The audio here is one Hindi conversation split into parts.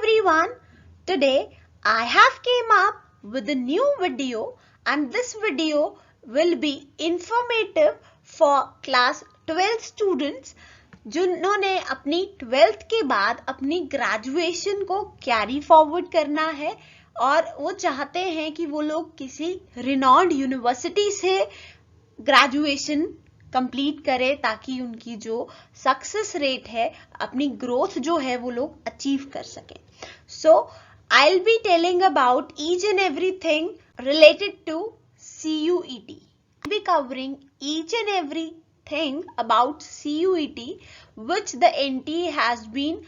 everyone. Today I have came up with a new video and this video will be informative for class 12 students जिन्होंने अपनी 12th के बाद अपनी ग्रेजुएशन को कैरी फॉरवर्ड करना है और वो चाहते हैं कि वो लोग किसी रिनॉन्ड यूनिवर्सिटी से ग्रेजुएशन कंप्लीट करें ताकि उनकी जो सक्सेस रेट है, अपनी ग्रोथ जो है वो लोग अचीव कर सकें. So I will be telling about each and everything related to CUET. I'll be covering each and everything about CUET which the NTA has been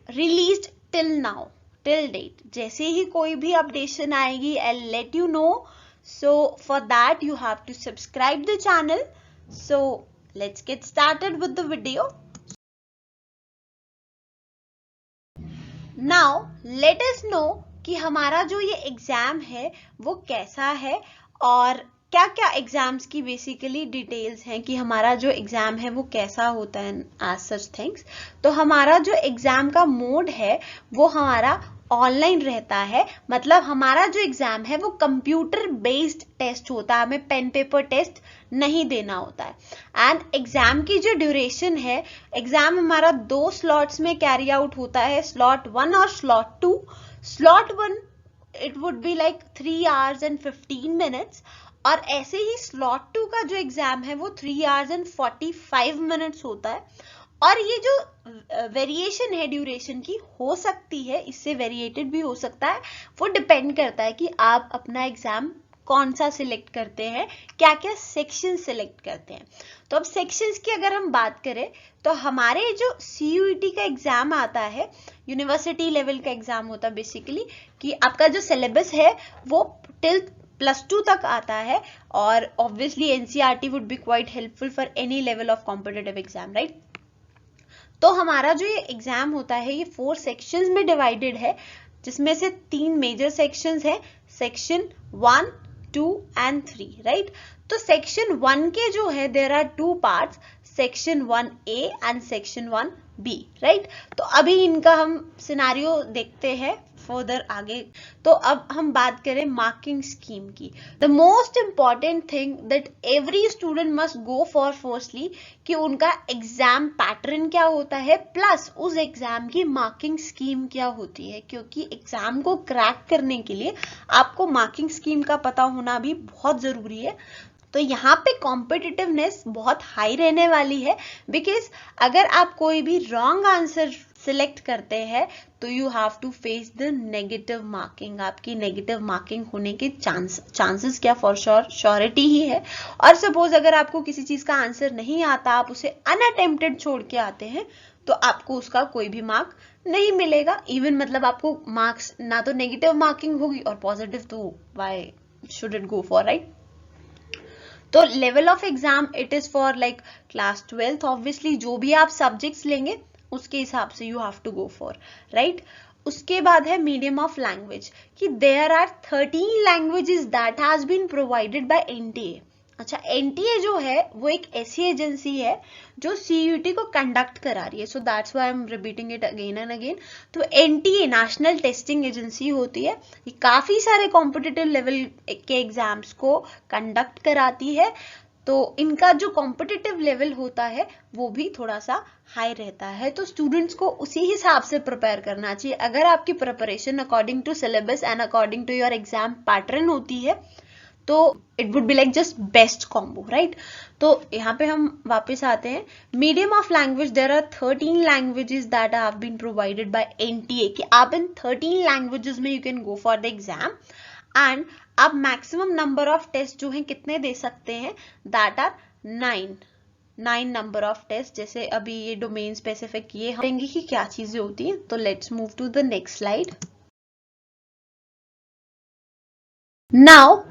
released till now, till date. जैसे ही कोई भी अपडेशन आएगी I'll let you know. So for that you have to subscribe the channel. So let's get started with the video. Now let us know कि हमारा जो ये एग्जाम है वो कैसा है और क्या क्या एग्जाम्स की बेसिकली डिटेल्स हैं कि हमारा जो एग्जाम है वो कैसा होता है एज सच थिंग्स. तो हमारा जो एग्जाम का मोड है वो हमारा ऑनलाइन रहता है. मतलब हमारा जो एग्जाम है वो कंप्यूटर बेस्ड टेस्ट होता है, हमें पेन पेपर टेस्ट नहीं देना होता है. एंड एग्जाम की जो ड्यूरेशन है, एग्जाम हमारा 2 स्लॉट्स में कैरी आउट होता है, स्लॉट 1 और slot 2. Slot 1 it would be like 3 hours and 15 minutes और ऐसे ही स्लॉट 2 का जो एग्जाम है वो 3 hours and 45 minutes होता है. और ये जो वेरिएशन है ड्यूरेशन की हो सकती है, इससे वेरिएटेड भी हो सकता है, वो डिपेंड करता है कि आप अपना एग्जाम कौन सा सिलेक्ट करते हैं, क्या क्या सेक्शन सिलेक्ट करते हैं. तो अब सेक्शंस की अगर हम बात करें तो हमारे जो CUET का एग्जाम आता है, यूनिवर्सिटी लेवल का एग्जाम होता है बेसिकली, कि आपका जो सिलेबस है वो टिल +2 तक आता है और obviously NCERT would be quite helpful for any level of competitive exam, right. तो हमारा जो ये एग्जाम होता है ये 4 सेक्शंस में डिवाइडेड है, जिसमें से 3 मेजर सेक्शंस है, सेक्शन 1, 2 and 3, राइट. तो सेक्शन 1 के जो है there are 2 parts, section 1A and section 1B, right. तो अभी इनका हम सिनारियो देखते हैं फर्दर आगे. तो अब हम बात करें मार्किंग स्कीम की. The most important thing that every student must go for firstly कि उनका एग्जाम पैटर्न क्या होता है प्लस उस एग्जाम की मार्किंग स्कीम क्या होती है, क्योंकि एग्जाम को क्रैक करने के लिए आपको मार्किंग स्कीम का पता होना भी बहुत जरूरी है. तो यहाँ पे कॉम्पिटिटिवनेस बहुत हाई रहने वाली है, बिकॉज अगर आप कोई भी रॉन्ग आंसर सिलेक्ट करते हैं तो you have to face the negative marking. आपकी नेगेटिव मार्किंग होने के चांसेस क्या फॉर श्योरिटी ही है. और सपोज अगर आपको किसी चीज का आंसर नहीं आता, आप उसे अनअटेम्प्टेड छोड़ के आते हैं, तो आपको उसका कोई भी मार्क नहीं मिलेगा. इवन मतलब आपको मार्क्स ना तो नेगेटिव मार्किंग होगी और पॉजिटिव, तो why should it go for, right. तो level of exam it is for like class 12th. Obviously जो भी आप सब्जेक्ट्स लेंगे उसके हिसाब से you have to go for, right. उसके बाद है मीडियम ऑफ लैंग्वेज कि there are 13 languages that has been provided by NTA. अच्छा, NTA जो है वो एक ऐसी एजेंसी है जो CUET को कंडक्ट करा रही है. So that's why I am repeating it again and again. तो NTA नेशनल टेस्टिंग एजेंसी होती है, ये काफी सारे कॉम्पिटिटिव लेवल के एग्जाम्स को कंडक्ट कराती है. तो इनका जो कॉम्पिटिटिव लेवल होता है वो भी थोड़ा सा हाई रहता है. तो स्टूडेंट्स को उसी हिसाब से प्रिपेयर करना चाहिए. अगर आपकी preparation according to syllabus and according to your exam pattern होती है तो it would be like just best combo, right. तो यहाँ पे हम वापस आते हैं. Medium of language there are 13 languages that have been provided by NTA कि आप इन 13 लैंग्वेजेस में you can go for the exam. And आप मैक्सिमम नंबर ऑफ टेस्ट जो हैं कितने दे सकते हैं, that are 9 number of test. जैसे अभी ये डोमेन स्पेसिफिक ये देंगे कि क्या चीजें होती हैं. तो let's move to the next slide. Now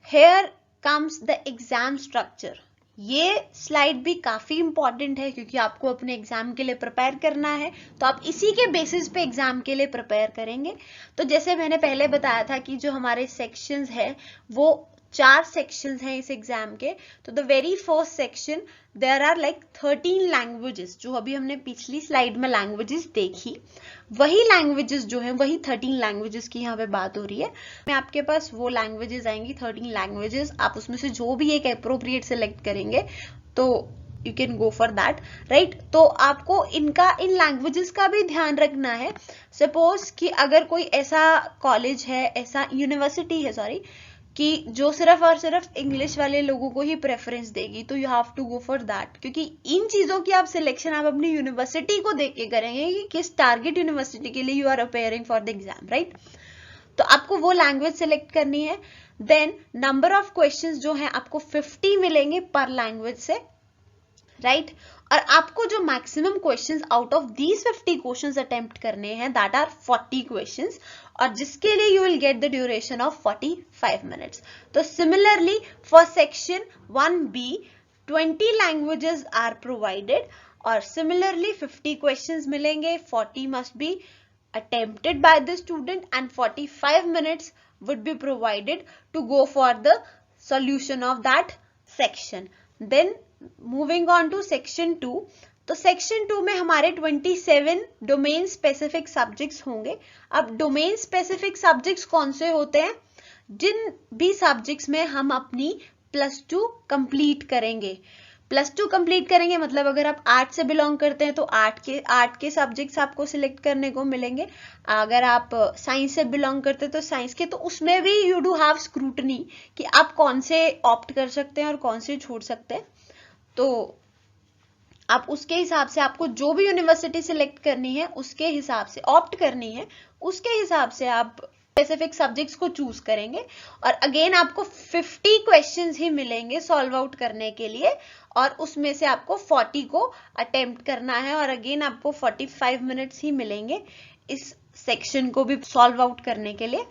here comes the exam structure. ये स्लाइड भी काफी इंपॉर्टेंट है क्योंकि आपको अपने एग्जाम के लिए प्रिपेयर करना है, तो आप इसी के बेसिस पे एग्जाम के लिए प्रिपेयर करेंगे. तो जैसे मैंने पहले बताया था कि जो हमारे सेक्शंस है वो 4 सेक्शंस हैं इस एग्जाम के। तो the very first section there are like 13 languages, जो अभी हमने पिछली स्लाइड में लैंग्वेजेस देखी, वही लैंग्वेजेस जो है, वही 13 लैंग्वेजेस की यहाँ पे बात हो रही है। मैं आपके पास वो लैंग्वेजेस आएंगी 13 लैंग्वेजेस, आप उसमें से जो भी एक अप्रोप्रिएट सेलेक्ट करेंगे तो you can go for that, right. तो आपको इन लैंग्वेजेस का भी ध्यान रखना है। सपोज कि अगर कोई ऐसा कॉलेज है, ऐसा यूनिवर्सिटी है सॉरी, कि जो सिर्फ और सिर्फ इंग्लिश वाले लोगों को ही प्रेफरेंस देगी, तो you have to go for that, क्योंकि इन चीजों की आप सिलेक्शन आप अपनी यूनिवर्सिटी को देख के करेंगे कि किस टारगेट यूनिवर्सिटी के लिए you are appearing for the exam, right. तो आपको वो लैंग्वेज सिलेक्ट करनी है। देन नंबर ऑफ क्वेश्चंस जो है आपको 50 मिलेंगे पर लैंग्वेज से, राइट। और आपको जो maximum questions out of these 50 questions attempt करने हैं, दैट आर 40 क्वेश्चंस, और जिसके लिए you will get the duration of 45 minutes. तो similarly for section 1B 20 languages are provided, और सिमिलरली 50 क्वेश्चंस मिलेंगे, 40 must be attempted by the student and 45 minutes would be provided to go for the solution of that section. Then moving on to section 2, तो section 2 में हमारे 27 डोमेन स्पेसिफिक सब्जेक्ट्स होंगे। अब डोमेन स्पेसिफिक सब्जेक्ट्स कौन से होते हैं? जिन भी सब्जेक्ट्स में हम अपनी +2 कंप्लीट करेंगे। +2 कंप्लीट करेंगे मतलब अगर आप आर्ट से बिलोंग करते हैं तो आर्ट के सब्जेक्ट्स आपको सिलेक्ट करने को मिलेंगे। अगर आप साइंस से बिलोंग करते हैं तो साइंस के, तो उसमें भी यू डू हैव स्क्रूटनी कि आप कौन से ऑप्ट कर सकते हैं और कौन से छोड़ सकते हैं। तो आप उसके हिसाब से, आपको जो भी यूनिवर्सिटी सिलेक्ट करनी है उसके हिसाब से ऑप्ट करनी है, उसके हिसाब से आप स्पेसिफिक सब्जेक्ट्स को चूज करेंगे। और अगेन आपको 50 क्वेश्चंस ही मिलेंगे सॉल्व आउट करने के लिए, और उसमें से आपको 40 को अटेम्प्ट करना है, और अगेन आपको 45 मिनट्स ही मिलेंगे इस सेक्शन को भी सॉल्व आउट करने के लिए।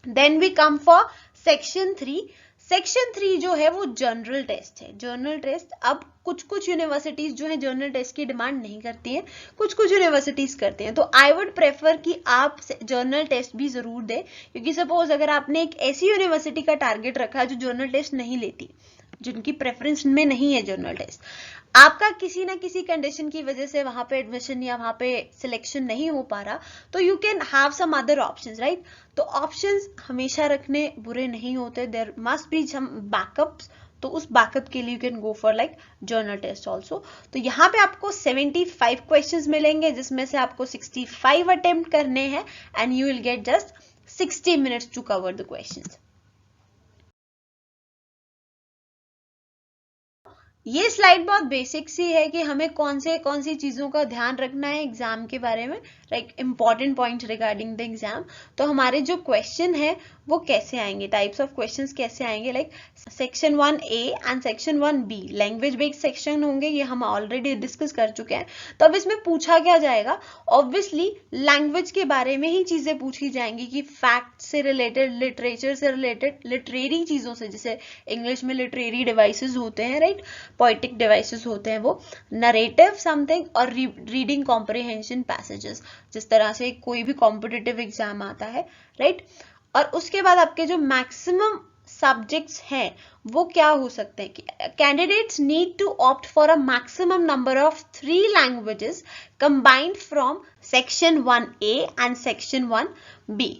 Then we come for section 3। Section 3 जो है वो जनरल टेस्ट है। जनरल टेस्ट, अब कुछ यूनिवर्सिटीज जो है जनरल टेस्ट की डिमांड नहीं करती हैं, कुछ यूनिवर्सिटीज करते हैं। तो आई वुड प्रेफर कि आप जनरल टेस्ट भी जरूर दें, क्योंकि सपोज अगर आपने एक ऐसी यूनिवर्सिटी का टारगेट रखा है जो जनरल टेस्ट नहीं लेती, जिनकी प्रेफरेंस में नहीं है जनरल टेस्ट, आपका किसी ना किसी कंडीशन की वजह से वहां पे एडमिशन या वहां पे सिलेक्शन नहीं हो पा रहा, तो you can have some other options, right. तो ऑप्शंस हमेशा रखने बुरे नहीं होते, there must be some backups. तो उस बैकअप के लिए you can go for like general test also. तो यहाँ पे आपको 75 क्वेश्चंस मिलेंगे, जिसमें से आपको 65 अटेम्प्ट करने हैं, and you will get just 60 minutes to cover the questions. ये स्लाइड बहुत बेसिक सी है कि हमें कौन सी चीजों का ध्यान रखना है एग्जाम के बारे में, like important point regarding the exam. तो हमारे जो क्वेश्चन है वो कैसे आएंगे, टाइप्स ऑफ क्वेश्चंस कैसे आएंगे, like section 1A and section 1B language based section होंगे, ये हम ऑलरेडी डिस्कस कर चुके हैं। तो अब इसमें पूछा क्या जाएगा, ऑब्वियसली लैंग्वेज के बारे में ही चीजें पूछी जाएंगी, कि फैक्ट से रिलेटेड, लिटरेचर से रिलेटेड, लिटरेरी चीजों से, जैसे इंग्लिश में लिटरेरी डिवाइसेस होते हैं, राइट, पोएटिक डिवाइसेस होते हैं वो, नरेटिव समथिंग, और रीडिंग कॉम्प्रिहेंशन पैसेजेस, जिस तरह से कोई भी कॉम्पिटिटिव एग्जाम आता है, राइट। और उसके बाद आपके जो मैक्सिमम सब्जेक्ट्स हैं वो क्या हो सकते हैं कि candidates need to opt for a maximum number of 3 languages combined from section 1A and section 1B।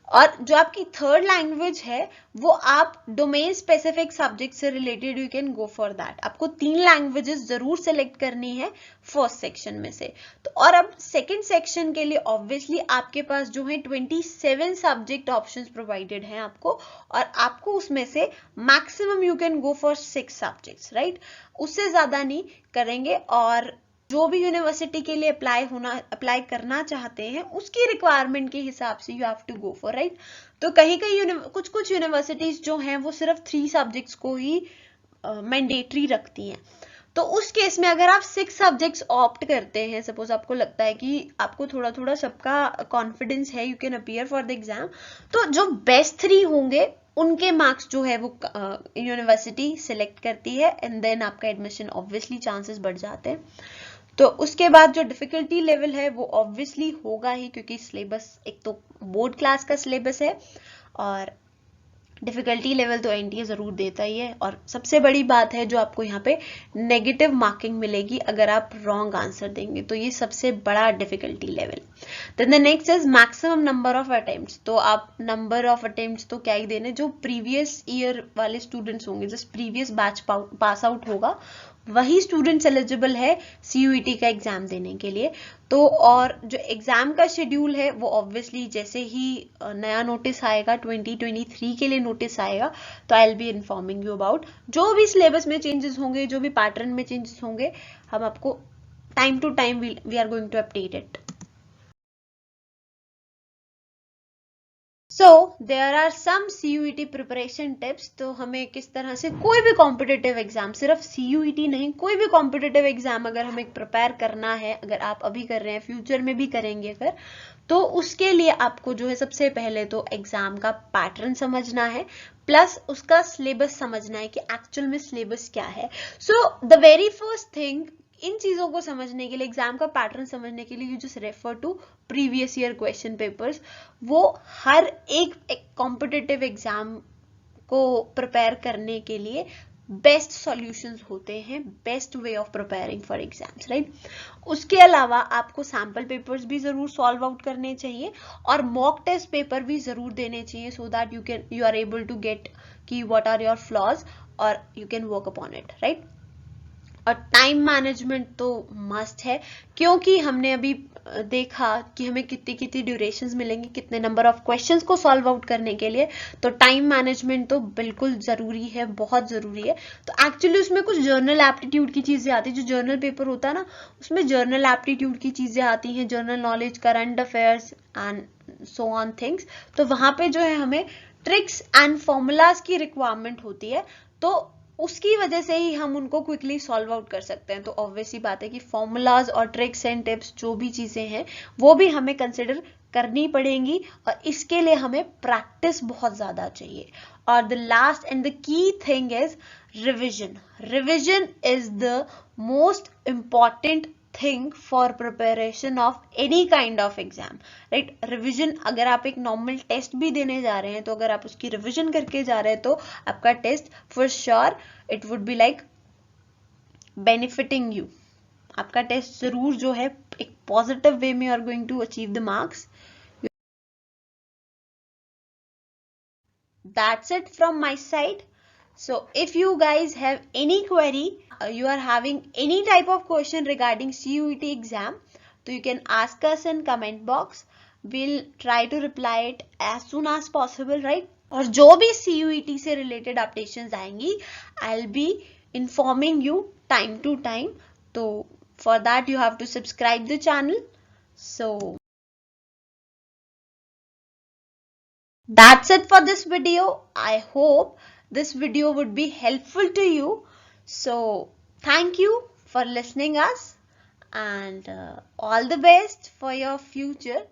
और जो आपकी थर्ड लैंग्वेज है वो आप डोमेन स्पेसिफिक सब्जेक्ट से related you can go for that. आपको 3 लैंग्वेजेस जरूर सेलेक्ट करनी है फर्स्ट सेक्शन में से। तो और अब सेकंड सेक्शन के लिए ऑब्वियसली आपके पास जो है 27 सब्जेक्ट ऑप्शंस प्रोवाइडेड हैं आपको, और आपको उसमें से maximum you can go for 6 subjects, right. उससे ज्यादा नहीं करेंगे, और जो भी यूनिवर्सिटी के लिए अप्लाई करना चाहते हैं उसकी रिक्वायरमेंट के हिसाब से you have to go for, right. तो कुछ यूनिवर्सिटीज जो हैं वो सिर्फ 3 सब्जेक्ट्स को ही मैंडेटरी रखती हैं। तो उस केस में अगर आप 6 सब्जेक्ट्स ऑप्ट करते हैं, सपोज आपको लगता है कि आपको थोड़ा थोड़ा सबका कॉन्फिडेंस है, you can appear for the exam, तो जो बेस्ट 3 होंगे उनके मार्क्स जो है वो यूनिवर्सिटी सिलेक्ट करती है, एंड देन आपका एडमिशन ऑब्वियसली चांसेस बढ़ जाते हैं। तो उसके बाद जो डिफिकल्टी लेवल है वो ऑब्वियसली होगा ही, क्योंकि सिलेबस एक तो बोर्ड क्लास का सिलेबस है, और डिफिकल्टी लेवल तो एनटीए जरूर देता ही है, और सबसे बड़ी बात है जो आपको यहाँ पे नेगेटिव मार्किंग मिलेगी अगर आप रॉन्ग आंसर देंगे, तो ये सबसे बड़ा difficulty level. Then the next is maximum number of attempts. तो आप नंबर ऑफ अटेम्प्ट्स तो क्या ही देने, जो प्रीवियस ईयर वाले स्टूडेंट्स होंगे, just previous batch pass out होगा, वही स्टूडेंट्स एलिजिबल है सीयूईटी का एग्जाम देने के लिए। तो और जो एग्जाम का शेड्यूल है वो ऑब्वियसली जैसे ही नया नोटिस आएगा 2023 के लिए नोटिस आएगा, तो आई will B informing you about जो भी सिलेबस में चेंजेस होंगे, जो भी पैटर्न में चेंजेस होंगे, हम आपको time to time we are going to update it. So there are some CUET preparation tips. तो हमें किस तरह से कोई भी कॉम्पिटिटिव एग्जाम, सिर्फ सीयूईटी नहीं, कोई भी कॉम्पिटिटिव एग्जाम अगर हमें प्रिपेयर करना है, अगर आप अभी कर रहे हैं, फ्यूचर में भी करेंगे अगर, तो उसके लिए आपको जो है सबसे पहले तो एग्जाम का पैटर्न समझना है, प्लस उसका सिलेबस समझना है कि एक्चुअल में सिलेबस क्या है। So the very first thing, इन चीजों को समझने के लिए, एग्जाम का पैटर्न समझने के लिए, you just refer to previous year question papers. वो हर एक कॉम्पिटिटिव एग्जाम को प्रिपेयर करने के लिए बेस्ट सॉल्यूशंस होते हैं, best way of preparing for exams, right. उसके अलावा आपको सैम्पल पेपर्स भी जरूर सॉल्व आउट करने चाहिए, और मॉक टेस्ट पेपर भी जरूर देने चाहिए, so that you are able to get कि व्हाट आर योर फ्लॉज और you can work upon it, right. और टाइम मैनेजमेंट तो मस्ट है, क्योंकि हमने अभी देखा कि हमें कितनी कितनी ड्यूरेशंस मिलेंगी, कितने नंबर ऑफ क्वेश्चंस को सॉल्व आउट करने के लिए, तो टाइम मैनेजमेंट तो बिल्कुल जरूरी है, बहुत जरूरी है। तो एक्चुअली उसमें कुछ जर्नल एप्टीट्यूड की चीजें आती है, जो जर्नल पेपर होता है ना, उसमें जर्नल एप्टीट्यूड की चीजें आती हैं, general knowledge, current affairs and so on things. तो वहां पे जो है हमें ट्रिक्स एंड फॉर्मूलाज की रिक्वायरमेंट होती है, तो उसकी वजह से ही हम उनको क्विकली सॉल्व आउट कर सकते हैं। तो ऑब्वियसली बात है कि फॉर्मूलाज और ट्रिक्स एंड टिप्स जो भी चीजें हैं वो भी हमें कंसिडर करनी पड़ेंगी, और इसके लिए हमें प्रैक्टिस बहुत ज्यादा चाहिए। और the last and the key thing is revision. Revision is the most important thing for preparation of any kind of exam, right. Revision, अगर आप एक नॉर्मल टेस्ट भी देने जा रहे हैं, तो अगर आप उसकी रिविजन करके जा रहे हैं, तो आपका test for sure it would be like benefiting you. आपका टेस्ट जरूर जो है एक पॉजिटिव वे में are going to achieve the marks. That's it from my side. So if you guys have any query, you are having any type of question regarding CUET exam, so you can ask us in comment box. We'll try to reply it as soon as possible, right? और जो भी CUET से related updates आएंगी, I'll be informing you time to time. So for that you have to subscribe the channel. So that's it for this video. I hope this video would be helpful to you. So thank you for listening us, and all the best for your future.